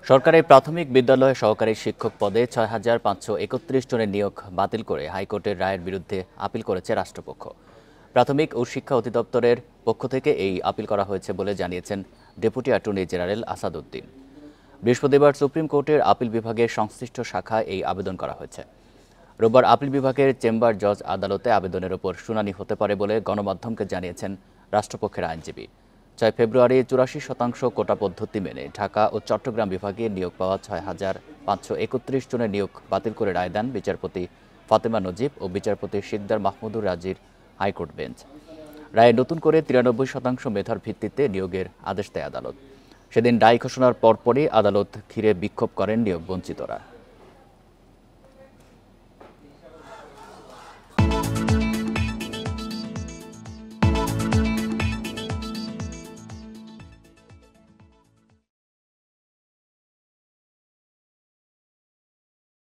সরকারি প্রাথমিক বিদ্যালয়ে সহকারী শিক্ষক পদে ৬,৫৩১ জনের নিয়োগ বাতিল করে হাইকোর্টের রায়ের বিরুদ্ধে আপিল করেছে রাষ্ট্রপক্ষ। প্রাথমিক ও শিক্ষা অধিদপ্তরের পক্ষ থেকে এই আপিল করা হয়েছে বলে জানিয়েছেন ডেপুটি অ্যাটর্নি জেনারেল আসাদউদ্দিন। বৃহস্পতিবার সুপ্রিম কোর্টের আপিল বিভাগের সংশ্লিষ্ট শাখায় এই আবেদন করা হয়েছে। রোববার আপিল বিভাগের চেম্বার জজ আদালতে আবেদনের ওপর শুনানি হতে পারে বলে গণমাধ্যমকে জানিয়েছেন রাষ্ট্রপক্ষের আইনজীবী। ৬ ফেব্রুয়ারি ৮৪% কোটা পদ্ধতি মেনে ঢাকা ও চট্টগ্রাম বিভাগে নিয়োগ পাওয়া ৬,৫৩১ জনের নিয়োগ বাতিল করে রায় দেন বিচারপতি ফাতেমা নজিব ও বিচারপতি শিকদার মাহমুদুর রাজির হাইকোর্ট বেঞ্চ। রায়ে নতুন করে ৯৩% মেধার ভিত্তিতে নিয়োগের আদেশ দেয় আদালত। সেদিন রায় ঘোষণার পরপরই আদালত ঘিরে বিক্ষোভ করেন নিয়োগ বঞ্চিতরা।